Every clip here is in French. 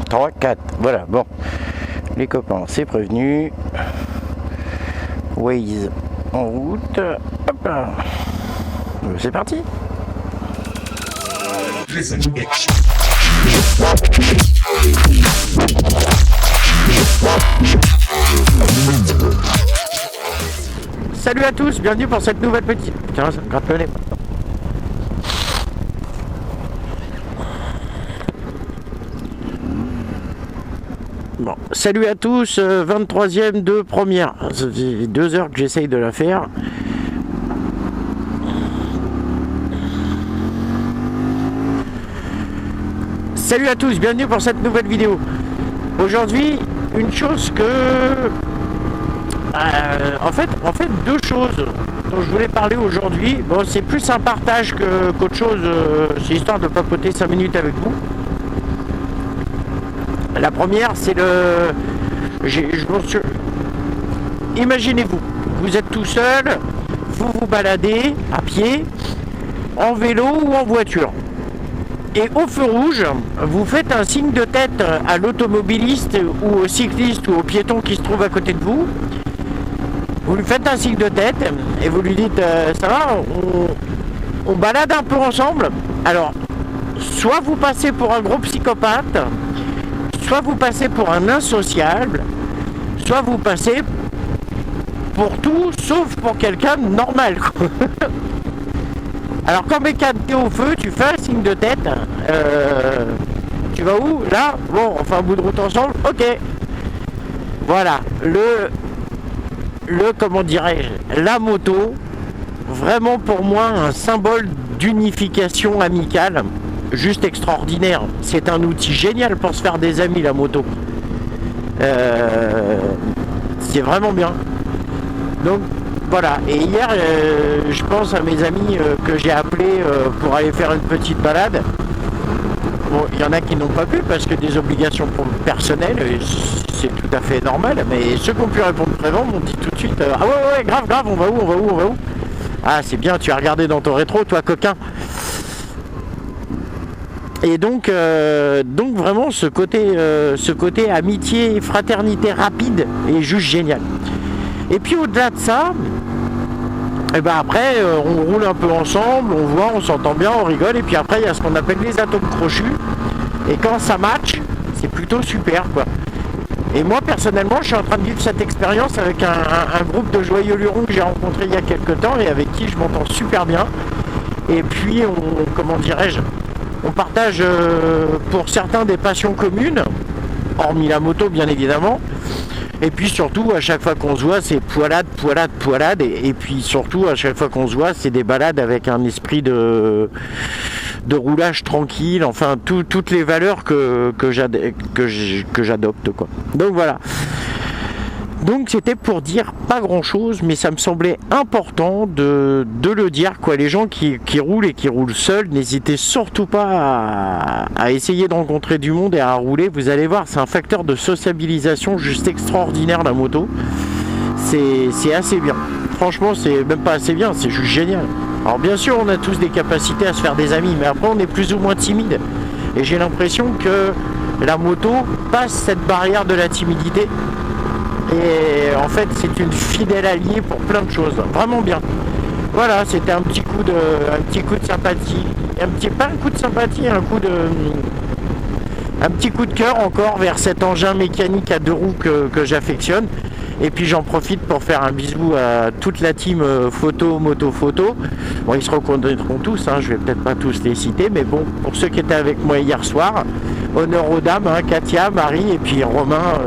3, 4. Voilà, bon. Les copains, c'est prévenu. Waze en route. Hop là. C'est parti. Salut à tous, bienvenue pour cette nouvelle petite... Putain, ça me gratte le nez. Bon, salut à tous, 23e de première. Ça fait 2 heures que j'essaye de la faire. Salut à tous, bienvenue pour cette nouvelle vidéo. Aujourd'hui, une chose que... en fait, deux choses dont je voulais parler aujourd'hui. Bon, c'est plus un partage qu'autre chose. C'est histoire de papoter 5 minutes avec vous. La première, c'est le... Imaginez-vous, vous êtes tout seul, vous vous baladez à pied, en vélo ou en voiture. Et au feu rouge, vous faites un signe de tête à l'automobiliste ou au cycliste ou au piéton qui se trouve à côté de vous. Vous lui faites un signe de tête et vous lui dites ça va, on balade un peu ensemble. Alors, soit vous passez pour un gros psychopathe, soit vous passez pour un insociable, soit vous passez pour tout sauf pour quelqu'un de normal. Alors quand quelqu'un est au feu, tu fais un signe de tête. Tu vas où? Là? Bon, on fait un bout de route ensemble. Ok. Voilà. Comment dirais-je, la moto, vraiment pour moi un symbole d'unification amicale, juste extraordinaire. C'est un outil génial pour se faire des amis, la moto. C'est vraiment bien. Donc voilà, et hier je pense à mes amis que j'ai appelés pour aller faire une petite balade. Bon, il y en a qui n'ont pas pu parce que des obligations personnelles, c'est tout à fait normal, mais ceux qui ont pu répondre présent m'ont dit tout de suite ah ouais grave, on va où? Ah c'est bien, tu as regardé dans ton rétro toi coquin. Et donc vraiment ce côté amitié, fraternité rapide est juste génial. Et puis au-delà de ça, et ben après on roule un peu ensemble, on voit, on s'entend bien, on rigole, et puis après il y a ce qu'on appelle les atomes crochus. Et quand ça match, c'est plutôt super quoi. Et moi personnellement je suis en train de vivre cette expérience avec un groupe de joyeux lurons que j'ai rencontré il y a quelques temps et avec qui je m'entends super bien. Et puis on partage pour certains des passions communes, hormis la moto bien évidemment. Et puis surtout à chaque fois qu'on se voit c'est poilade. Et puis surtout à chaque fois qu'on se voit c'est des balades avec un esprit de roulage tranquille. Enfin toutes les valeurs que j'adopte quoi. Donc voilà. Donc c'était pour dire pas grand chose, mais ça me semblait important de le dire quoi. Les gens qui roulent et qui roulent seuls, n'hésitez surtout pas à essayer de rencontrer du monde et à rouler. Vous allez voir, c'est un facteur de sociabilisation juste extraordinaire la moto. C'est assez bien. Franchement, c'est même pas assez bien, c'est juste génial. Alors bien sûr, on a tous des capacités à se faire des amis, mais après on est plus ou moins timide. Et j'ai l'impression que la moto passe cette barrière de la timidité. Et en fait c'est une fidèle alliée pour plein de choses, vraiment bien. Voilà, c'était un petit coup de sympathie, pas un coup de sympathie, un petit coup de cœur encore vers cet engin mécanique à 2 roues que j'affectionne. Et puis j'en profite pour faire un bisou à toute la team moto photo. Bon, ils se reconnaîtront tous, hein, je vais peut-être pas tous les citer, mais bon, pour ceux qui étaient avec moi hier soir, honneur aux dames, hein, Katia, Marie et puis Romain.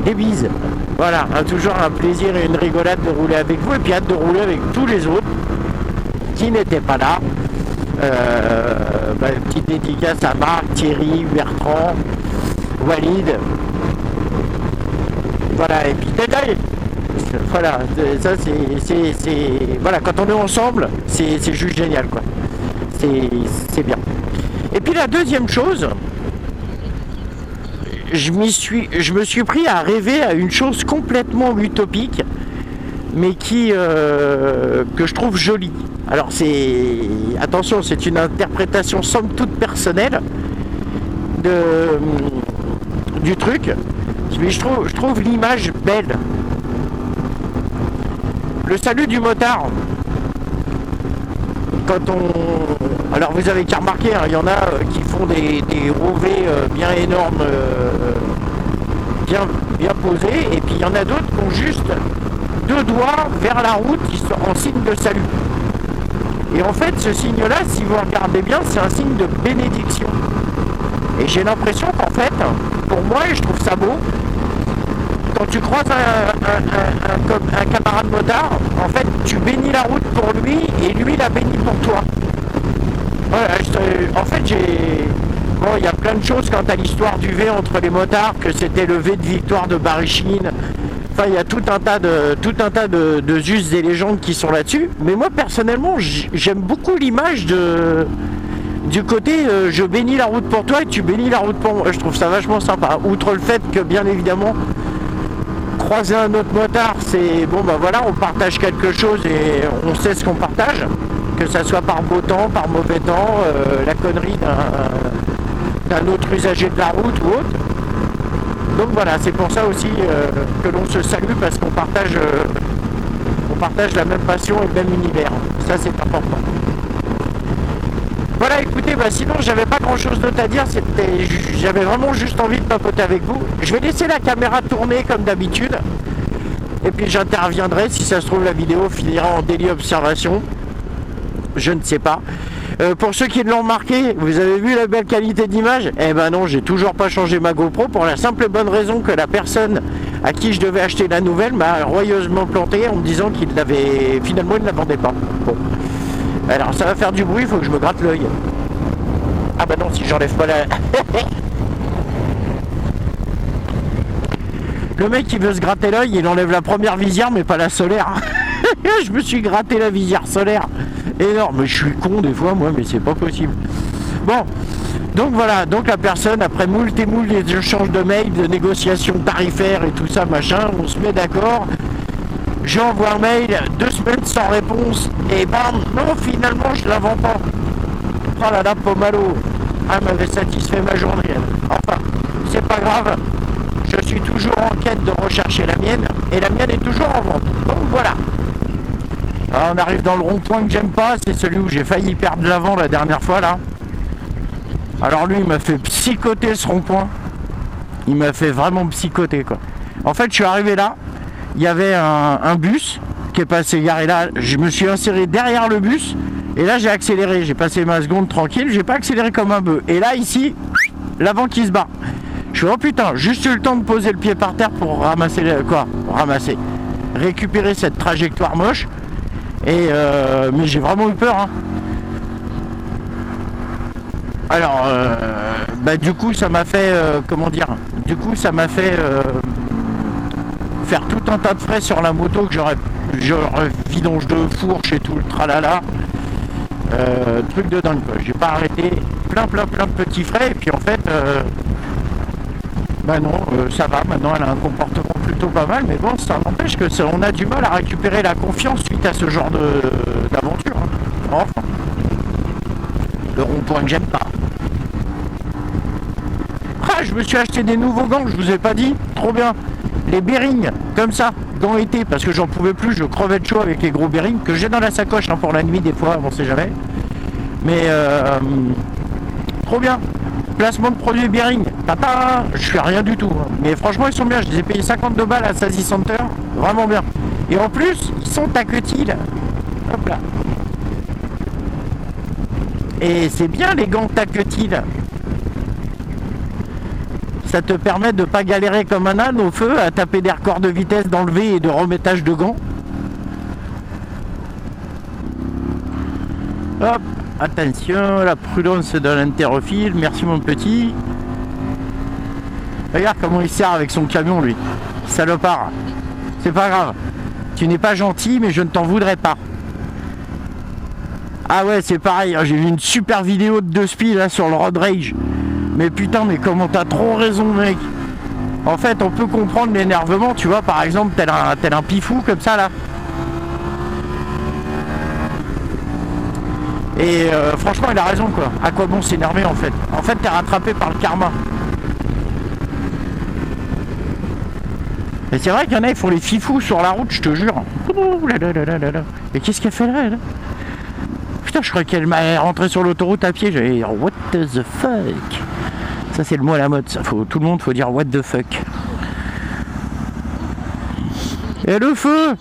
Des bises. Voilà, toujours un plaisir et une rigolade de rouler avec vous et puis hâte de rouler avec tous les autres qui n'étaient pas là. Petite dédicace à Marc, Thierry, Bertrand, Walid. Voilà, et puis détail. Voilà, ça c'est. Voilà, quand on est ensemble, c'est juste génial quoi. C'est bien. Et puis la deuxième chose, je me suis pris à rêver à une chose complètement utopique, mais que je trouve jolie. Alors attention, c'est une interprétation somme toute personnelle, du truc. Mais je trouve l'image belle. Le salut du motard. Quand on... Alors vous avez qu'à remarquer, il y en a qui font des rouvets bien énormes, bien posés, et puis il y en a d'autres qui ont juste 2 doigts vers la route qui sont en signe de salut. Et en fait, ce signe-là, si vous regardez bien, c'est un signe de bénédiction. Et j'ai l'impression qu'en fait, pour moi, et je trouve ça beau, quand tu croises un camarade motard, en fait, tu bénis la route pour lui et lui la bénit pour toi. Voilà, en fait, bon, il y a plein de choses quant à l'histoire du V entre les motards, que c'était le V de victoire de Barichine. Enfin, il y a tout un tas de us et légendes qui sont là-dessus. Mais moi, personnellement, j'aime beaucoup l'image du côté je bénis la route pour toi et tu bénis la route pour moi. Je trouve ça vachement sympa. Outre le fait que, bien évidemment, croiser un autre motard, c'est bon, bah voilà, on partage quelque chose et on sait ce qu'on partage, que ça soit par beau temps, par mauvais temps, la connerie d'un autre usager de la route ou autre. Donc voilà, c'est pour ça aussi que l'on se salue, parce qu'on partage la même passion et le même univers. Ça, c'est important. Voilà, écoutez, bah sinon j'avais pas grand chose d'autre à dire, j'avais vraiment juste envie de papoter avec vous. Je vais laisser la caméra tourner comme d'habitude, et puis j'interviendrai, si ça se trouve la vidéo finira en daily observation, je ne sais pas. Pour ceux qui l'ont remarqué, vous avez vu la belle qualité d'image? Eh ben non, j'ai toujours pas changé ma GoPro, pour la simple et bonne raison que la personne à qui je devais acheter la nouvelle m'a royeusement planté en me disant qu'il l'avait, finalement il ne la vendait pas. Bon. Alors ça va faire du bruit, il faut que je me gratte l'œil. Ah bah non, si j'enlève pas la... Le mec qui veut se gratter l'œil, il enlève la première visière mais pas la solaire. Je me suis gratté la visière solaire. Énorme, mais je suis con des fois moi, mais c'est pas possible. Bon, donc voilà, donc la personne, après moult et moult les échanges de mails, de négociations tarifaires et tout ça, machin, on se met d'accord. J'envoie un mail, 2 semaines sans réponse, et bam, non, finalement, je la vends pas. Oh là là, Pomalo, elle m'avait satisfait ma journée. Enfin, c'est pas grave, je suis toujours en quête de rechercher la mienne, et la mienne est toujours en vente. Donc voilà. Alors, on arrive dans le rond-point que j'aime pas, c'est celui où j'ai failli perdre l'avant la dernière fois, là. Alors lui, il m'a fait psychoter ce rond-point. Il m'a fait vraiment psychoter, quoi. En fait, je suis arrivé là. Il y avait un bus qui est passé garé là. Je me suis inséré derrière le bus et là j'ai accéléré. J'ai passé ma seconde tranquille. J'ai pas accéléré comme un bœuf. Et là ici, l'avant qui se barre. Je suis oh putain, juste eu le temps de poser le pied par terre pour ramasser récupérer cette trajectoire moche. Et mais j'ai vraiment eu peur. Hein. Alors, bah du coup ça m'a fait comment dire. Du coup ça m'a fait faire tout un tas de frais sur la moto que j'aurais vidange de fourche et tout le tralala, truc de dingue quoi. J'ai pas arrêté, plein de petits frais et puis en fait bah non, ça va, maintenant elle a un comportement plutôt pas mal, mais bon, ça n'empêche que on a du mal à récupérer la confiance suite à ce genre d'aventure hein. Enfin, le rond-point que j'aime pas. Ah, je me suis acheté des nouveaux gants, je vous ai pas dit, trop bien. Les bearings, comme ça, gants été, parce que j'en pouvais plus, je crevais de chaud avec les gros bearings, que j'ai dans la sacoche hein, pour la nuit des fois, on sait jamais. Mais trop bien. Placement de produits bearing, tata, je fais rien du tout. Hein. Mais franchement, ils sont bien, je les ai payés 52 balles à Sazy Center, vraiment bien. Et en plus, ils sont tactiles. Hop là. Et c'est bien les gants tactiles. Ça te permet de pas galérer comme un âne au feu à taper des records de vitesse dans le V et de remettage de gants. Hop, attention, la prudence de l'interophile, merci mon petit. Regarde comment il sert avec son camion lui, salopard. C'est pas grave, tu n'es pas gentil mais je ne t'en voudrais pas. Ah ouais c'est pareil, j'ai vu une super vidéo de 2 spi là sur le Road Rage. Mais putain, mais comment t'as trop raison, mec. En fait, on peut comprendre l'énervement, tu vois, par exemple, tel un pifou, comme ça, là. Et franchement, il a raison, quoi. À quoi bon s'énerver, en fait? En fait, t'es rattrapé par le karma. Et c'est vrai qu'il y en a, ils font les fifous sur la route, je te jure. Ouh là là là là là là. Mais qu'est-ce qu'elle fait là, elle? Putain, je crois qu'elle m'a rentré sur l'autoroute à pied. J'allais dire what the fuck. Ça, c'est le mot à la mode. Ça, tout le monde, faut dire what the fuck. Et le feu!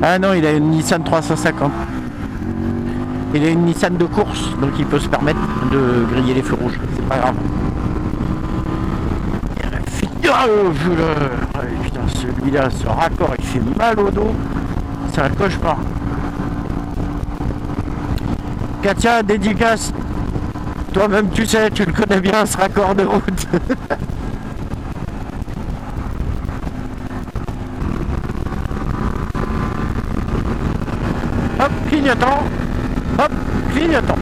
Ah non, il a une Nissan 350. Il a une Nissan de course, donc il peut se permettre de griller les feux rouges. C'est pas grave. Putain, celui-là, ce raccord, il fait mal au dos. C'est un cauchemar. Katia, dédicace. Toi-même, tu sais, tu le connais bien, ce raccord de route. Hop, clignotant. Hop, clignotant.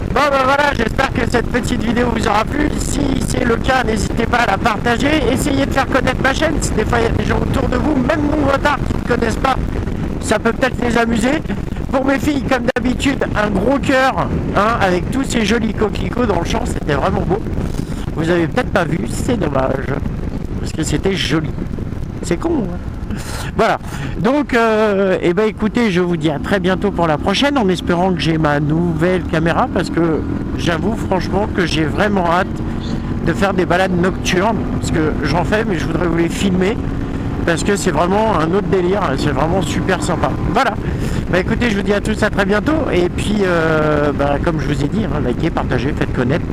Bon ben voilà, j'espère que cette petite vidéo vous aura plu. Si c'est le cas, n'hésitez pas à la partager. Essayez de faire connaître ma chaîne. Si des fois il y a des gens autour de vous, même mon retard, qui ne connaissent pas, ça peut peut-être les amuser. Pour mes filles, comme d'habitude, un gros cœur, hein, avec tous ces jolis coquelicots dans le champ, c'était vraiment beau. Vous avez peut-être pas vu, c'est dommage, parce que c'était joli. C'est con, hein. Voilà, donc eh ben écoutez, je vous dis à très bientôt pour la prochaine, en espérant que j'ai ma nouvelle caméra, parce que j'avoue franchement que j'ai vraiment hâte de faire des balades nocturnes, parce que j'en fais, mais je voudrais vous les filmer, parce que c'est vraiment un autre délire, c'est vraiment super sympa. Voilà, bah écoutez, je vous dis à tous à très bientôt, et puis comme je vous ai dit, hein, likez, partagez, faites connaître.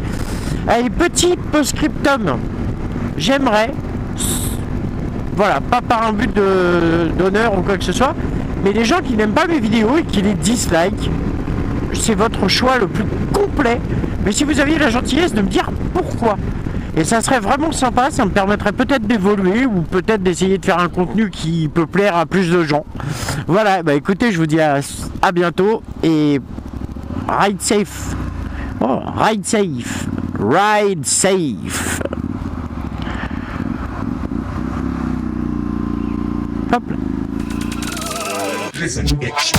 Allez, petit post-scriptum, j'aimerais... Voilà, pas par un but d'honneur ou quoi que ce soit, mais les gens qui n'aiment pas mes vidéos et qui les dislikent, c'est votre choix le plus complet. Mais si vous aviez la gentillesse de me dire pourquoi, et ça serait vraiment sympa, ça me permettrait peut-être d'évoluer ou peut-être d'essayer de faire un contenu qui peut plaire à plus de gens. Voilà, bah écoutez, je vous dis à bientôt et ride safe. Oh, ride safe. Ride safe. Hop là. Listen, bitch.